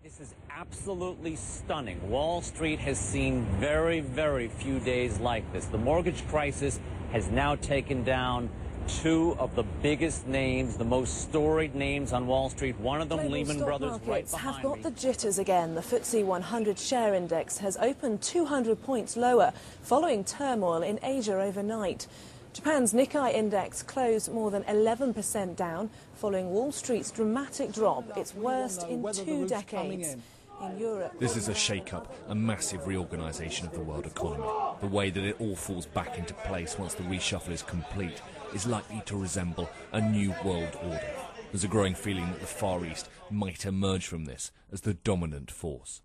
This is absolutely stunning. Wall Street has seen very, very few days like this. The mortgage crisis has now taken down two of the biggest names, the most storied names on Wall Street. One of them, Global Lehman Brothers, right markets behind have got me. the jitters again. The FTSE 100 share index has opened 200 points lower following turmoil in Asia overnight. Japan's Nikkei index closed more than 11% down following Wall Street's dramatic drop, its worst in 2 decades. In Europe, this is a shake-up, a massive reorganisation of the world economy. The way that it all falls back into place once the reshuffle is complete is likely to resemble a new world order. There's a growing feeling that the Far East might emerge from this as the dominant force.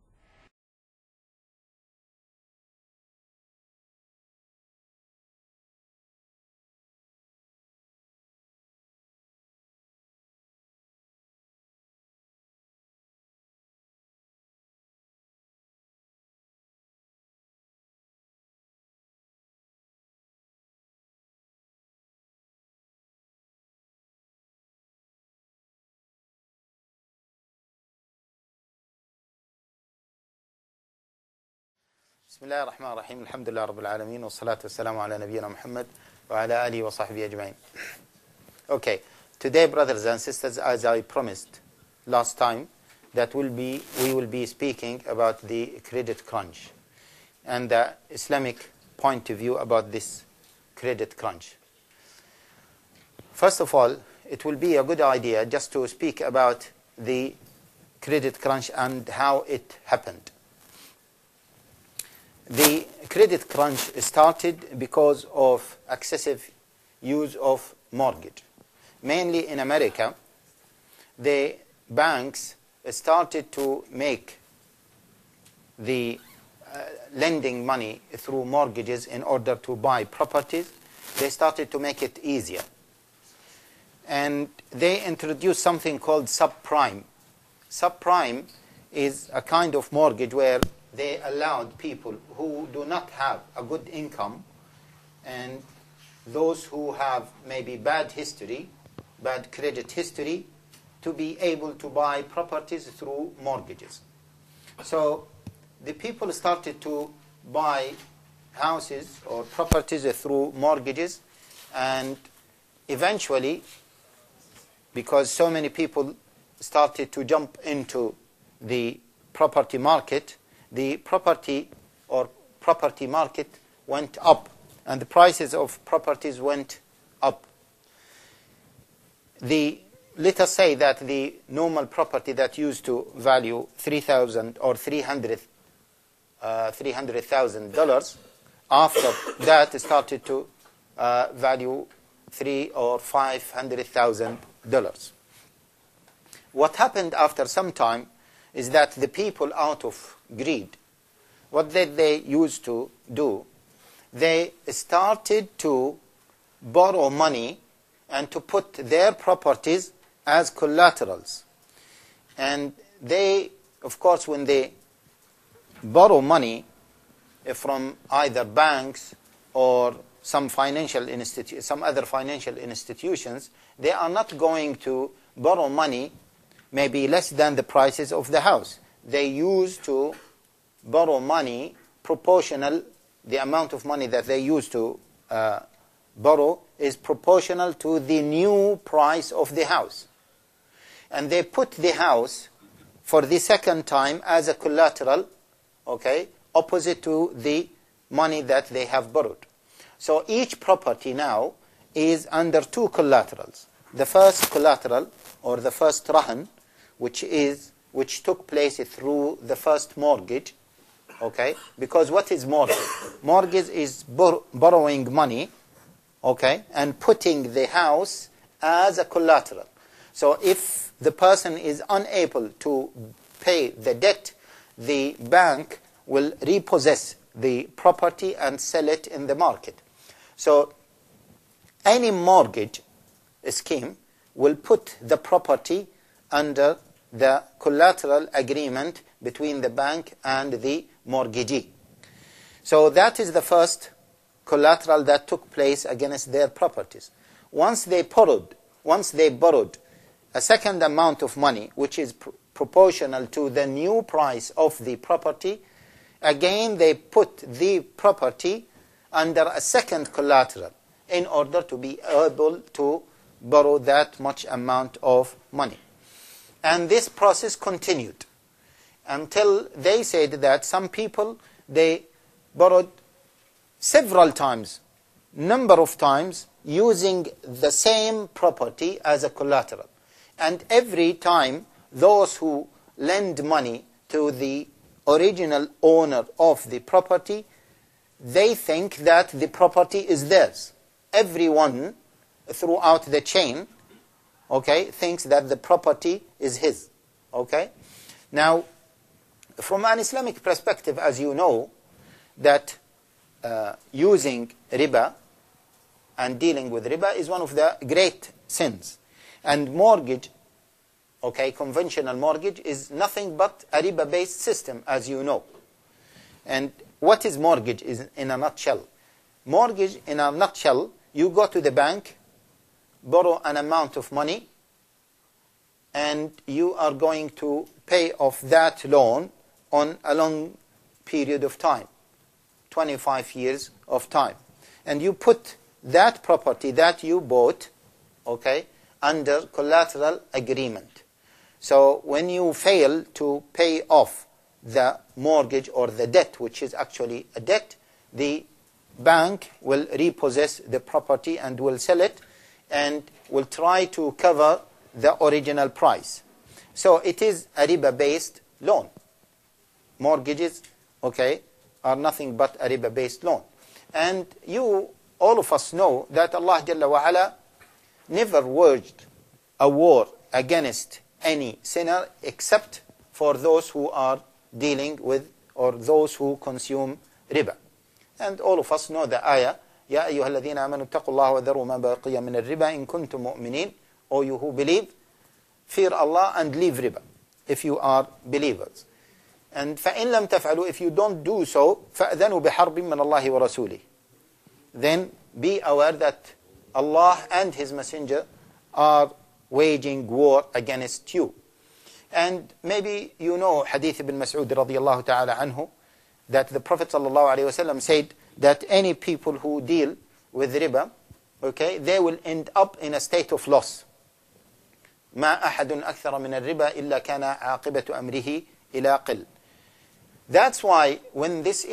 بسم الله الرحمن الرحيم الحمد لله رب العالمين والصلاة والسلام على نبينا محمد وعلى آله وصحبه أجمعين. Okay, today, brothers and sisters, as I promised last time, that we will be speaking about the credit crunch and the Islamic point of view about this credit crunch. First of all, it will be a good idea just to speak about the credit crunch and how it happened. The credit crunch started because of excessive use of mortgage. Mainly in America, the banks started to make the lending money through mortgages in order to buy properties. They started to make it easier. And they introduced something called subprime. Subprime is a kind of mortgage where they allowed people who do not have a good income and those who have maybe bad credit history, to be able to buy properties through mortgages. So the people started to buy houses or properties through mortgages, and eventually, because so many people started to jump into the property market, the property market went up, and the prices of properties went up. Let us say that the normal property that used to value $3,000 or $300,000, after that started to value $300,000 or $500,000. What happened after some time is that the people, out of greed, what did they used to do? They started to borrow money and to put their properties as collaterals. And they, of course, when they borrow money from either banks or some other financial institutions, they are not going to borrow money maybe less than the prices of the house. They used to borrow money proportional, the amount of money that they used to borrow is proportional to the new price of the house. And they put the house for the second time as a collateral, okay, opposite to the money that they have borrowed. So each property now is under two collaterals. The first collateral, or the first rahan, which took place through the first mortgage, okay? Because what is mortgage? Mortgage is borrowing money, okay, and putting the house as a collateral. So if the person is unable to pay the debt, the bank will repossess the property and sell it in the market. So any mortgage scheme will put the property under the collateral agreement between the bank and the mortgagee. So that is the first collateral that took place against their properties. Once they borrowed a second amount of money, which is proportional to the new price of the property, again they put the property under a second collateral in order to be able to borrow that much amount of money. And this process continued until they said that some people, they borrowed several times, number of times, using the same property as a collateral. And every time those who lend money to the original owner of the property, they think that the property is theirs. Everyone throughout the chain, okay, thinks that the property is his. Okay? Now, from an Islamic perspective, as you know, that using riba and dealing with riba is one of the great sins. And mortgage, okay, conventional mortgage is nothing but a riba-based system, as you know. And what is mortgage is in a nutshell? Mortgage, in a nutshell, you go to the bank, borrow an amount of money, and you are going to pay off that loan on a long period of time, 25 years of time. And you put that property that you bought, okay, under collateral agreement. So when you fail to pay off the mortgage or the debt, which is actually a debt, the bank will repossess the property and will sell it and will try to cover the original price. So it is a riba-based loan. Mortgages, okay, are nothing but a riba-based loan. And you, all of us know that Allah Jalla wa Ala never waged a war against any sinner except for those who are dealing with or those who consume riba. And all of us know the ayah, يَا أَيُّهَا الَّذِينَ آمَنُوا اتَّقُوا اللَّهَ وَذَرُوا مَا بَقِيَ مِنَ الرِّبَا إِن كُنتُم مُؤْمِنِينَ. O you who believe, fear Allah and leave riba, if you are believers. And فَإِن لَمْ تَفْعَلُوا, if you don't do so, فَأْذَنُوا بِحَرْبٍ مِّنَ اللَّهِ وَرَسُولِهِ. Then be aware that Allah and His Messenger are waging war against you. And maybe you know Hadith ibn Mas'ud radiyallahu ta'ala anhu, that the Prophet sallallahu alayhi wa sallam said that any people who deal with riba, okay, they will end up in a state of loss. ما أحد أكثر من الربا إلا كان عاقبة أمره إلى قل. That's why when this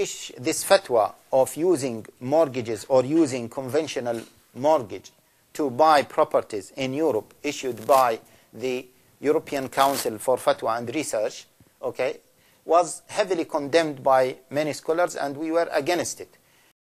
fatwa of using mortgages or using conventional mortgage to buy properties in Europe issued by the European Council for Fatwa and Research, okay, was heavily condemned by many scholars, and we were against it.